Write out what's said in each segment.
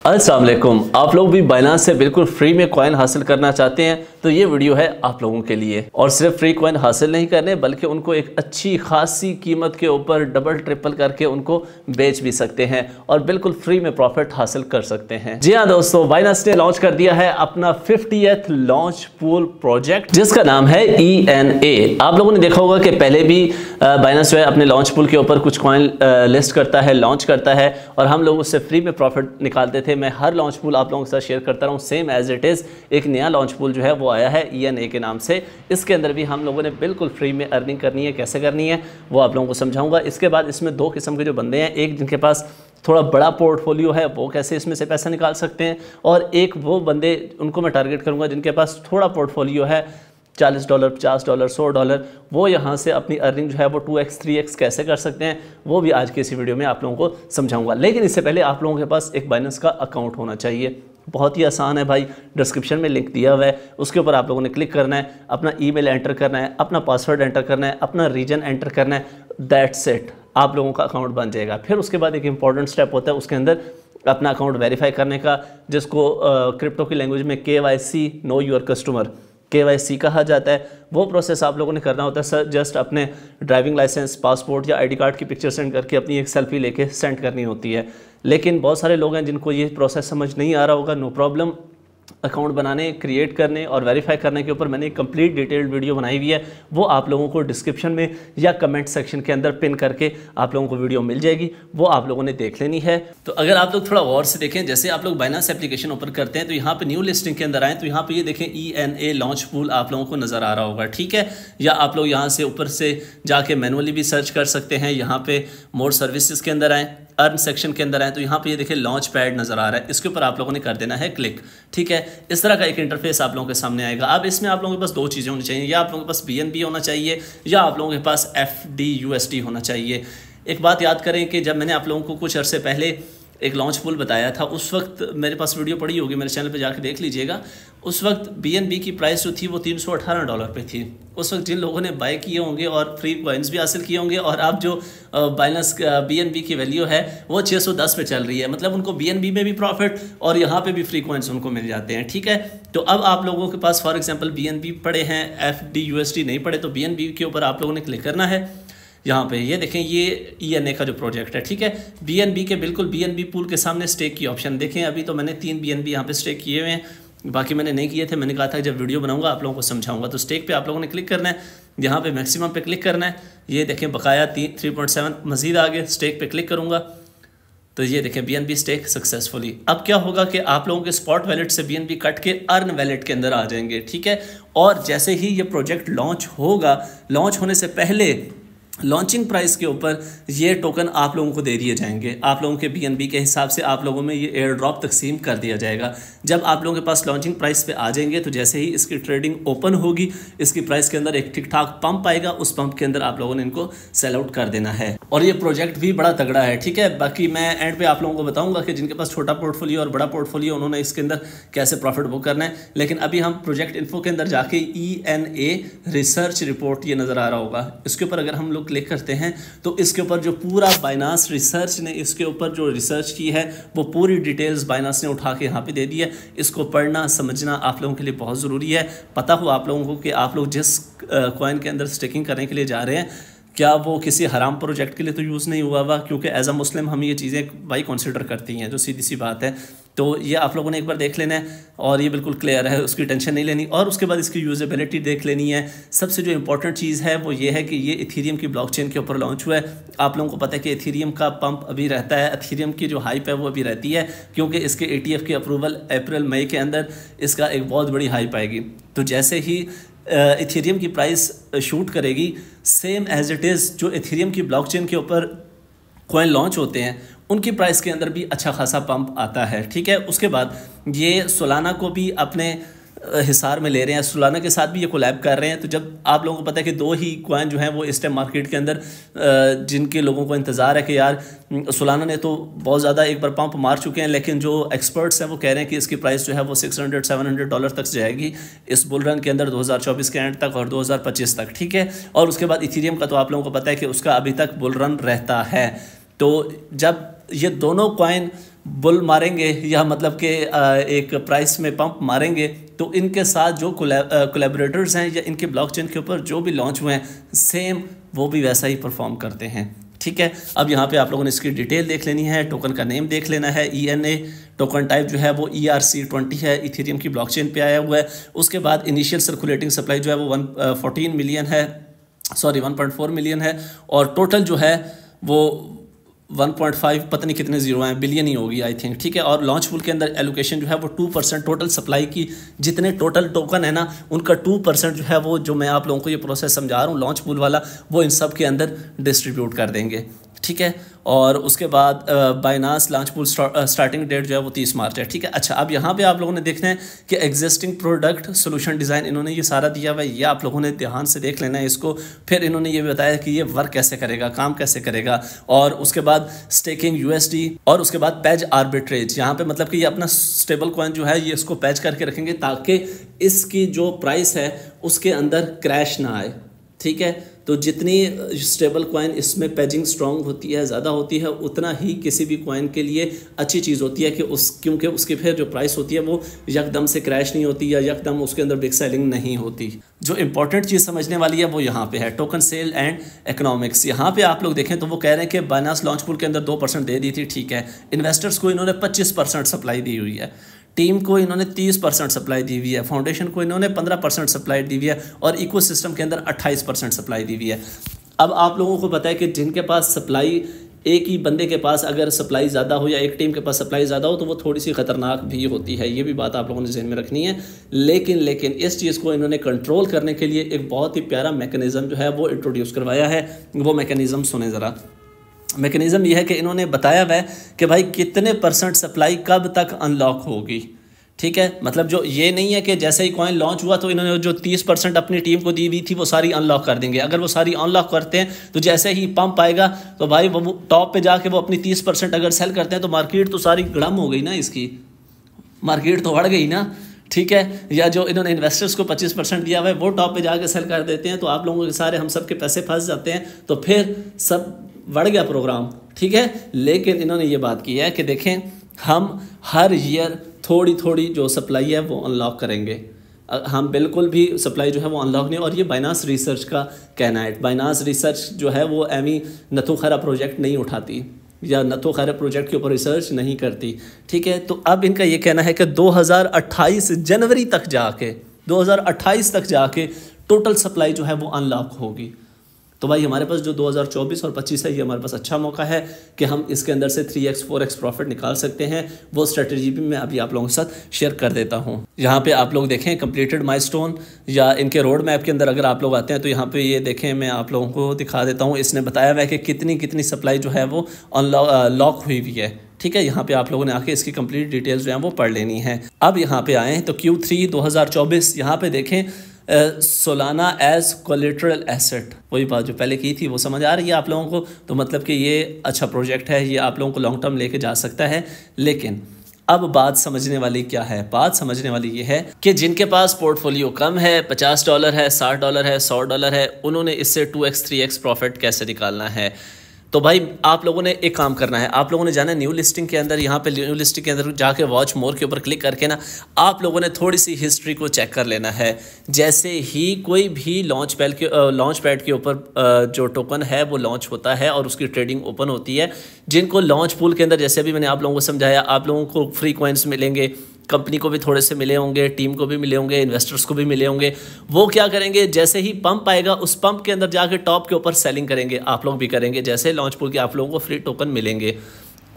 अस्सलाम वालेकुम। आप लोग भी बाइनांस से बिल्कुल फ्री में कॉइन हासिल करना चाहते हैं तो ये वीडियो है आप लोगों के लिए। और सिर्फ फ्री कॉइन हासिल नहीं करने बल्कि उनको एक अच्छी खासी कीमत के ऊपर डबल ट्रिपल करके उनको बेच भी सकते हैं और बिल्कुल फ्री में प्रॉफिट हासिल कर सकते हैं। जी हाँ दोस्तों, बाइनांस ने लॉन्च कर दिया है अपना 50th लॉन्च पूल प्रोजेक्ट जिसका नाम है ENA। आप लोगों ने देखा होगा कि पहले भी बाइनांस जो है अपने लॉन्च पूल के ऊपर कुछ कॉइन लिस्ट करता है, लॉन्च करता है और हम लोग उससे फ्री में प्रॉफिट निकालते थे। मैं हर लॉन्च पूल आप लोगों के साथ शेयर करता रहूँ सेम एज इट इज़। एक नया लॉन्च पूल जो है वो आया है ENA के नाम से। इसके अंदर भी हम लोगों ने बिल्कुल फ्री में अर्निंग करनी है। कैसे करनी है वो आप लोगों को समझाऊंगा। इसके बाद इसमें दो किस्म के जो बंदे हैं, एक जिनके पास थोड़ा बड़ा पोर्टफोलियो है वो कैसे इसमें से पैसा निकाल सकते हैं, और एक वो बंदे उनको मैं टारगेट करूंगा जिनके पास थोड़ा पोर्टफोलियो है, $40, $50, $100, वो यहाँ से अपनी अर्निंग जो है वो 2x 3x कैसे कर सकते हैं वो भी आज के इसी वीडियो में आप लोगों को समझाऊंगा। लेकिन इससे पहले आप लोगों के पास एक बाइनेंस का अकाउंट होना चाहिए। बहुत ही आसान है भाई, डिस्क्रिप्शन में लिंक दिया हुआ है, उसके ऊपर आप लोगों ने क्लिक करना है, अपना ईमेल एंटर करना है, अपना पासवर्ड एंटर करना है, अपना रीजन एंटर करना है, दैट्स इट, आप लोगों का अकाउंट बन जाएगा। फिर उसके बाद एक इंपॉर्टेंट स्टेप होता है उसके अंदर अपना अकाउंट वेरीफाई करने का, जिसको क्रिप्टो की लैंग्वेज में KYC know your customer KYC कहा जाता है। वो प्रोसेस आप लोगों ने करना होता है सर। जस्ट अपने ड्राइविंग लाइसेंस, पासपोर्ट या ID कार्ड की पिक्चर सेंड करके अपनी एक सेल्फी लेके सेंड करनी होती है। लेकिन बहुत सारे लोग हैं जिनको ये प्रोसेस समझ नहीं आ रहा होगा। नो प्रॉब्लम, अकाउंट बनाने, क्रिएट करने और वेरीफाई करने के ऊपर मैंने एक कंप्लीट डिटेल्ड वीडियो बनाई हुई है। वो आप लोगों को डिस्क्रिप्शन में या कमेंट सेक्शन के अंदर पिन करके आप लोगों को वीडियो मिल जाएगी, वो आप लोगों ने देख लेनी है। तो अगर आप लोग थोड़ा गौर से देखें, जैसे आप लोग बाइनेंस एप्लीकेशन ओपन करते हैं तो यहाँ पे न्यू लिस्टिंग के अंदर आए तो यहाँ पे ये देखें ENA लॉन्च पूल आप लोगों को नज़र आ रहा होगा, ठीक है। या आप लोग यहाँ से ऊपर से जाके मैनुअली भी सर्च कर सकते हैं। यहाँ पे मोर सर्विसेज के अंदर आएँ, अर्न सेक्शन के अंदर आए तो यहाँ पे ये देखिए लॉन्च पैड नज़र आ रहा है, इसके ऊपर आप लोगों ने कर देना है क्लिक, ठीक है। इस तरह का एक इंटरफेस आप लोगों के सामने आएगा। अब इसमें आप लोगों के पास दो चीज़ें होनी चाहिए, या आप लोगों के पास BNB होना चाहिए या आप लोगों के पास FDUSD होना चाहिए। एक बात याद करें कि जब मैंने आप लोगों को कुछ अरसे पहले एक लॉन्च पूल बताया था, उस वक्त मेरे पास वीडियो पड़ी होगी, मेरे चैनल पे जाके देख लीजिएगा। उस वक्त BNB की प्राइस जो थी वो $318 पे थी। उस वक्त जिन लोगों ने बाय किए होंगे और फ्री कॉइन्स भी हासिल किए होंगे, और अब जो बाइनेंस BNB की वैल्यू है वो 610 पे चल रही है, मतलब उनको BNB में भी प्रॉफिट और यहाँ पे भी फ्री कॉइन्स उनको मिल जाते हैं, ठीक है। तो अब आप लोगों के पास फॉर एग्जाम्पल BNB पड़े हैं, FDUSD नहीं पड़े, तो BNB के ऊपर आप लोगों ने क्लिक करना है। यहाँ पे ये देखें, ये ENA का जो प्रोजेक्ट है, ठीक है। BNB के बिल्कुल BNB पूल के सामने स्टेक की ऑप्शन देखें। अभी तो मैंने 3 BNB यहाँ पे स्टेक किए हुए हैं, बाकी मैंने नहीं किए थे। मैंने कहा था जब वीडियो बनाऊंगा आप लोगों को समझाऊंगा। तो स्टेक पे आप लोगों ने क्लिक करना है, यहाँ पे मैक्सिमम पे क्लिक करना है। ये देखें बकाया 3.7 मजीद आगे स्टेक पे क्लिक करूँगा तो ये देखें BNB स्टेक सक्सेसफुली। अब क्या होगा कि आप लोगों के स्पॉट वैलेट से BNB कट के अर्न वैलेट के अंदर आ जाएंगे, ठीक है। और जैसे ही ये प्रोजेक्ट लॉन्च होगा, लॉन्च होने से पहले लॉन्चिंग प्राइस के ऊपर ये टोकन आप लोगों को दे दिए जाएंगे। आप लोगों के BNB के हिसाब से आप लोगों में ये एयर ड्रॉप तकसीम कर दिया जाएगा। जब आप लोगों के पास लॉन्चिंग प्राइस पे आ जाएंगे तो जैसे ही इसकी ट्रेडिंग ओपन होगी, इसकी प्राइस के अंदर एक ठीक ठाक पंप आएगा, उस पंप के अंदर आप लोगों ने इनको सेल आउट कर देना है। और ये प्रोजेक्ट भी बड़ा तगड़ा है, ठीक है। बाकी मैं एंड पे आप लोगों को बताऊंगा कि जिनके पास छोटा पोर्टफोलियो और बड़ा पोर्टफोलियो, उन्होंने इसके अंदर कैसे प्रॉफिट बुक करना है। लेकिन अभी हम प्रोजेक्ट इन्फो के अंदर जाके ENA रिसर्च रिपोर्ट ये नज़र आ रहा होगा, इसके ऊपर अगर हम लोग क्लिक करते हैं तो इसके ऊपर जो पूरा बाइनांस रिसर्च ने इसके ऊपर जो रिसर्च की है वो पूरी डिटेल्स बाइनांस ने उठा के यहाँ पे दे दी है। इसको पढ़ना समझना आप लोगों के लिए बहुत ज़रूरी है। पता हो आप लोगों को कि आप लोग जिस कॉइन के अंदर स्टेकिंग करने के लिए जा रहे हैं, क्या वो किसी हराम प्रोजेक्ट के लिए तो यूज़ नहीं हुआ हुआ, क्योंकि एज अ मुस्लिम हम ये चीज़ें भाई कंसिडर करती हैं, जो सीधी सी बात है। तो ये आप लोगों ने एक बार देख लेना है और ये बिल्कुल क्लियर है, उसकी टेंशन नहीं लेनी। और उसके बाद इसकी यूजेबिलिटी देख लेनी है। सबसे जो इंपॉर्टेंट चीज़ है वो ये है कि ये इथेरियम की ब्लॉकचेन के ऊपर लॉन्च हुआ है। आप लोगों को पता है कि इथेरियम का पंप अभी रहता है, इथेरियम की जो हाइप है वो अभी रहती है, क्योंकि इसके ETF की अप्रूवल अप्रैल मई के अंदर इसका एक बहुत बड़ी हाइप आएगी। तो जैसे ही इथेरियम की प्राइस शूट करेगी, सेम एज इट इज़ जो इथेरियम की ब्लॉकचेन के ऊपर कॉइन लॉन्च होते हैं उनकी प्राइस के अंदर भी अच्छा खासा पंप आता है, ठीक है। उसके बाद ये सोलाना को भी अपने हिसार में ले रहे हैं, सोलाना के साथ भी ये कोलैब कर रहे हैं। तो जब आप लोगों को पता है कि 2 ही कॉइन जो हैं वो इस टाइम मार्केट के अंदर जिनके लोगों को इंतज़ार है कि यार सोलाना ने तो बहुत ज़्यादा एक बार पंप मार चुके हैं, लेकिन जो एक्सपर्ट्स हैं वो कह रहे हैं कि इसकी प्राइस जो है वो $600-700 तक जाएगी इस बुल रन के अंदर 2024 के एंड तक और 2025 तक, ठीक है। और उसके बाद इथेरियम का तो आप लोगों को पता है कि उसका अभी तक बुल रन रहता है। तो जब ये दोनों कॉइन बुल मारेंगे या मतलब कि एक प्राइस में पंप मारेंगे, तो इनके साथ जो कोलैबोरेटर्स हैं या इनके ब्लॉकचेन के ऊपर जो भी लॉन्च हुए हैं सेम वो भी वैसा ही परफॉर्म करते हैं। ठीक है, अब यहाँ पे आप लोगों ने इसकी डिटेल देख लेनी है, टोकन का नेम देख लेना है, ENA टोकन टाइप जो है वो ERC20 है, इथेरियम की ब्लॉकचेन पे आया हुआ है। उसके बाद इनिशियल सर्कुलेटिंग सप्लाई जो है वो 1.4 मिलियन है, और टोटल जो है वो 1.5 पता नहीं कितने जीरो हैं, बिलियन ही होगी आई थिंक। ठीक है, और लॉन्च पूल के अंदर एलोकेशन जो है वो 2% टोटल सप्लाई की, जितने टोटल टोकन है ना उनका 2% जो है वो, जो मैं आप लोगों को ये प्रोसेस समझा रहा हूँ लॉन्च पूल वाला, वो इन सब के अंदर डिस्ट्रीब्यूट कर देंगे। ठीक है, और उसके बाद Binance launch pool starting date जो है वो 30 मार्च है। ठीक है, अच्छा अब यहाँ पे आप लोगों ने देखना है कि एग्जिस्टिंग प्रोडक्ट सोल्यूशन डिज़ाइन इन्होंने ये सारा दिया हुआ है, ये आप लोगों ने ध्यान से देख लेना है इसको। फिर इन्होंने ये बताया कि ये वर्क कैसे करेगा, काम कैसे करेगा, और उसके बाद स्टेकिंग USD, और उसके बाद पैज आर्बिट्रेज। यहाँ पे मतलब कि ये अपना स्टेबल कॉइन जो है ये इसको पैच करके रखेंगे ताकि इसकी जो प्राइस है उसके अंदर क्रैश ना आए। ठीक है, तो जितनी स्टेबल कॉइन इसमें पेजिंग स्ट्रॉन्ग होती है, ज़्यादा होती है, उतना ही किसी भी कॉइन के लिए अच्छी चीज़ होती है कि क्योंकि उसकी फिर जो प्राइस होती है वो यकदम से क्रैश नहीं होती या यकदम उसके अंदर बिग सेलिंग नहीं होती। जो इंपॉर्टेंट चीज़ समझने वाली है वो यहाँ पे है टोकन सेल एंड इकोनॉमिक्स। यहाँ पे आप लोग देखें तो वो कह रहे हैं कि बाइनांस लॉन्च पूल के अंदर 2% दे दी थी। ठीक है, इन्वेस्टर्स को इन्होंने 25% सप्लाई दी हुई है, टीम को इन्होंने 30% सप्लाई दी हुई है, फाउंडेशन को इन्होंने 15% सप्लाई दी हुई है, और इकोसिस्टम के अंदर 28% सप्लाई दी हुई है। अब आप लोगों को पता है कि जिनके पास सप्लाई, एक ही बंदे के पास अगर सप्लाई ज़्यादा हो या एक टीम के पास सप्लाई ज़्यादा हो तो वो थोड़ी सी ख़तरनाक भी होती है, ये भी बात आप लोगों ने ज़हन में रखनी है। लेकिन इस चीज़ को इन्होंने कंट्रोल करने के लिए एक बहुत ही प्यारा मैकेनिज़्म जो है वो इंट्रोड्यूस करवाया है। वो मैकेनिज़्म सुने ज़रा। मैकेनिज़्म ये है कि इन्होंने बताया हुआ है कि भाई कितने % सप्लाई कब तक अनलॉक होगी। ठीक है, मतलब जो ये नहीं है कि जैसे ही कॉइन लॉन्च हुआ तो इन्होंने जो 30% अपनी टीम को दी हुई थी वो सारी अनलॉक कर देंगे। अगर वो सारी अनलॉक करते हैं तो जैसे ही पंप आएगा तो भाई वो टॉप पे जाके वो अपनी 30% अगर सेल करते हैं तो मार्केट तो सारी गड़म हो गई ना, इसकी मार्केट तो बढ़ गई ना। ठीक है, या जो इन्होंने इन्वेस्टर्स को 25% दिया हुआ है वो टॉप पे जाके सेल कर देते हैं तो आप लोगों के सारे हम सब के पैसे फंस जाते हैं, तो फिर सब बढ़ गया प्रोग्राम। ठीक है, लेकिन इन्होंने ये बात की है कि देखें हम हर ईयर थोड़ी थोड़ी जो सप्लाई है वो अनलॉक करेंगे। हम बिल्कुल भी सप्लाई जो है वो अनलॉक नहीं, और ये बाइनांस रिसर्च का कहना है। बाइनांस रिसर्च जो है वो एमी नथु खैरा प्रोजेक्ट नहीं उठाती या नथु खैरा प्रोजेक्ट के ऊपर रिसर्च नहीं करती। ठीक है, तो अब इनका ये कहना है कि 2028 जनवरी तक जाके 2028 तक जाके टोटल सप्लाई जो है वो अनलॉक होगी। तो भाई हमारे पास जो 2024 और 25 है ये हमारे पास अच्छा मौका है कि हम इसके अंदर से 3x 4x प्रॉफिट निकाल सकते हैं। वो स्ट्रेटजी भी मैं अभी आप लोगों के साथ शेयर कर देता हूँ। यहाँ पे आप लोग देखें कंप्लीटेड माइलस्टोन या इनके रोड मैप के अंदर अगर आप लोग आते हैं तो यहाँ पे ये देखें, मैं आप लोगों को दिखा देता हूँ। इसने बताया हुआ है कि कितनी सप्लाई जो है वो अनलॉक हुई हुई है। ठीक है, यहाँ पे आप लोगों ने आके इसकी कंप्लीट डिटेल्स जो हैं वो पढ़ लेनी है। अब यहाँ पे आएँ तो Q3 2024 यहाँ पे देखें सोलाना एज कोलेटरल एसेट, वही बात जो पहले की थी वो समझ आ रही है आप लोगों को। तो मतलब कि ये अच्छा प्रोजेक्ट है, ये आप लोगों को लॉन्ग टर्म लेके जा सकता है। लेकिन अब बात समझने वाली क्या है, बात समझने वाली ये है कि जिनके पास पोर्टफोलियो कम है, $50 है, $60 है, $100 है, उन्होंने इससे 2x 3x प्रॉफिट कैसे निकालना है। तो भाई आप लोगों ने एक काम करना है, आप लोगों ने जाना है न्यू लिस्टिंग के अंदर। यहाँ पे न्यू लिस्टिंग के अंदर जाके वॉच मोर के ऊपर क्लिक करके ना आप लोगों ने थोड़ी सी हिस्ट्री को चेक कर लेना है। जैसे ही कोई भी लॉन्च पैड के ऊपर जो टोकन है वो लॉन्च होता है और उसकी ट्रेडिंग ओपन होती है, जिनको लॉन्च पूल के अंदर जैसे अभी मैंने आप लोगों को समझाया, आप लोगों को फ्री कॉइन्स मिलेंगे, कंपनी को भी थोड़े से मिले होंगे, टीम को भी मिले होंगे, इन्वेस्टर्स को भी मिले होंगे। वो क्या करेंगे, जैसे ही पंप आएगा उस पंप के अंदर जाके टॉप के ऊपर सेलिंग करेंगे। आप लोग भी करेंगे, जैसे लॉन्च पूल के आप लोगों को फ्री टोकन मिलेंगे।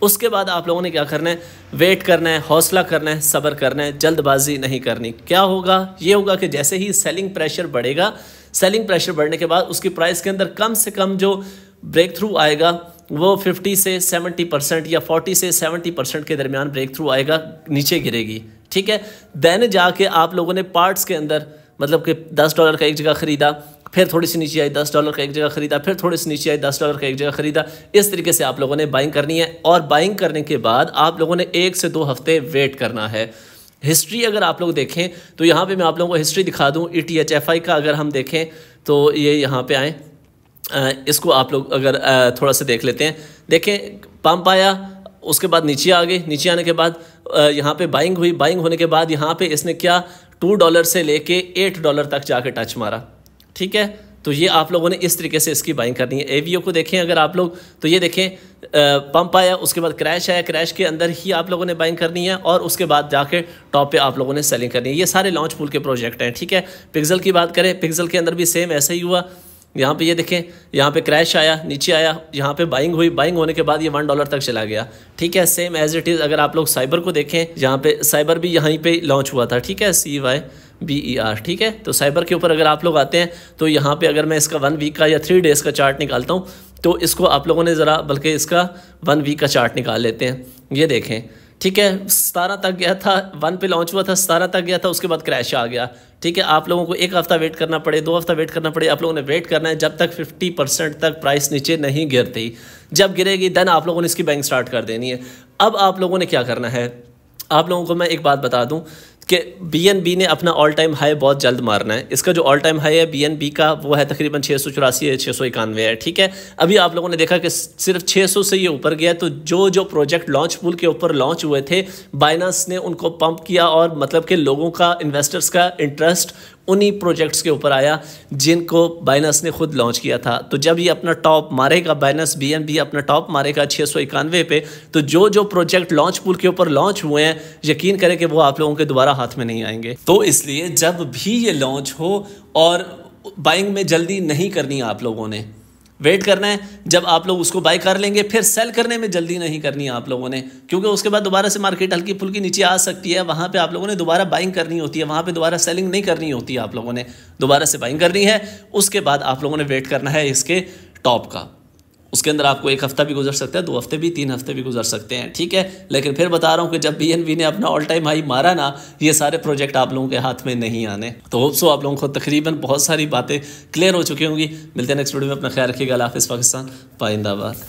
उसके बाद आप लोगों ने क्या करना है, वेट करना है, हौसला करना है, सब्र करना है, जल्दबाजी नहीं करनी। क्या होगा, ये होगा कि जैसे ही सेलिंग प्रेशर बढ़ेगा, सेलिंग प्रेशर बढ़ने के बाद उसकी प्राइस के अंदर कम से कम जो ब्रेक थ्रू आएगा वो 50 से 70% या 40 से 70% के दरमियान ब्रेक थ्रू आएगा, नीचे गिरेगी। ठीक है, देन जाके आप लोगों ने पार्ट्स के अंदर मतलब कि $10 का एक जगह ख़रीदा, फिर थोड़ी सी नीचे आई, $10 का एक जगह ख़रीदा, फिर थोड़ी सी नीचे आई, $10 का एक जगह ख़रीदा। इस तरीके से आप लोगों ने बाइंग करनी है, और बाइंग करने के बाद आप लोगों ने 1 से 2 हफ्ते वेट करना है। हिस्ट्री अगर आप लोग देखें तो यहाँ पे मैं आप लोगों को हिस्ट्री दिखा दूँ। ETHFI का अगर हम देखें तो ये यहाँ पे आएँ, इसको आप लोग अगर थोड़ा सा देख लेते हैं। देखें पंप आया, उसके बाद नीचे आ गए, नीचे आने के बाद यहाँ पे बाइंग हुई, बाइंग होने के बाद यहाँ पे इसने क्या $2 से लेके $8 तक जाके टच मारा, ठीक है। तो ये आप लोगों ने इस तरीके से इसकी बाइंग करनी है। एवीओ को देखें अगर आप लोग तो ये देखें पंप आया, उसके बाद क्रैश आया, क्रैश के अंदर ही आप लोगों ने बाइंग करनी है और उसके बाद जाके टॉप पे आप लोगों ने सेलिंग करनी है। ये सारे लॉन्च पूल के प्रोजेक्ट हैं, ठीक है। पिक्सल की बात करें, पिक्सल के अंदर भी सेम ऐसा ही हुआ। यहाँ पे ये देखें, यहाँ पे क्रैश आया, नीचे आया, यहाँ पे बाइंग हुई, बाइंग होने के बाद ये $1 तक चला गया, ठीक है। सेम एज इट इज़ अगर आप लोग साइबर को देखें, यहाँ पे साइबर भी यहीं पे लॉन्च हुआ था, ठीक है, CYBER, ठीक है। तो साइबर के ऊपर अगर आप लोग आते हैं तो यहाँ पे अगर मैं इसका 1 वीक का या 3 डेज़ का चार्ट निकालता हूँ तो इसको आप लोगों ने ज़रा बल्कि इसका 1 वीक का चार्ट निकाल लेते हैं। ये देखें, ठीक है, 17 तक गया था, 1 पे लॉन्च हुआ था, 17 तक गया था, उसके बाद क्रैश आ गया, ठीक है। आप लोगों को 1 हफ्ता वेट करना पड़े, 2 हफ्ता वेट करना पड़े, आप लोगों ने वेट करना है जब तक 50% तक प्राइस नीचे नहीं गिरती। जब गिरेगी देन आप लोगों ने इसकी बाइंग स्टार्ट कर देनी है। अब आप लोगों ने क्या करना है, आप लोगों को मैं एक बात बता दूं कि BNB ने अपना ऑल टाइम हाई बहुत जल्द मारना है। इसका जो ऑल टाइम हाई है BNB का वो है तकरीबन 684 या 691 है, ठीक है। अभी आप लोगों ने देखा कि सिर्फ 600 से ये ऊपर गया। तो जो प्रोजेक्ट लॉन्च पूल के ऊपर लॉन्च हुए थे, बाइनेंस ने उनको पंप किया और मतलब कि लोगों का, इन्वेस्टर्स का इंटरेस्ट उन्हीं प्रोजेक्ट्स के ऊपर आया जिनको बाइनेंस ने खुद लॉन्च किया था। तो जब ये अपना टॉप मारेगा, बाइनेंस BNB अपना टॉप मारेगा 691 पे, तो जो प्रोजेक्ट लॉन्च पूल के ऊपर लॉन्च हुए हैं, यकीन करें कि वो आप लोगों के दोबारा हाथ में नहीं आएंगे। तो इसलिए जब भी ये लॉन्च हो और बाइंग में जल्दी नहीं करनी, आप लोगों ने वेट करना है। जब आप लोग उसको बाय कर लेंगे फिर सेल करने में जल्दी नहीं करनी है आप लोगों ने, क्योंकि उसके बाद दोबारा से मार्केट हल्की फुल्की नीचे आ सकती है। वहाँ पे आप लोगों ने दोबारा बाइंग करनी होती है, वहाँ पे दोबारा सेलिंग नहीं करनी होती है। आप लोगों ने दोबारा से बाइंग करनी है, उसके बाद आप लोगों ने वेट करना है इसके टॉप का। उसके अंदर आपको 1 हफ्ता भी गुजर सकता है, 2 हफ्ते भी, 3 हफ्ते भी गुजर सकते हैं, ठीक है। लेकिन फिर बता रहा हूँ कि जब BNB ने अपना ऑल टाइम हाई मारा ना, ये सारे प्रोजेक्ट आप लोगों के हाथ में नहीं आने। तो होप सो आप लोगों को तकरीबन बहुत सारी बातें क्लियर हो चुकी होंगी। मिलते हैं नेक्स्ट वीडियो में, अपना ख्याल रखिएगा। अल्लाह हाफ़िज़। पाकिस्तान जिंदाबाद।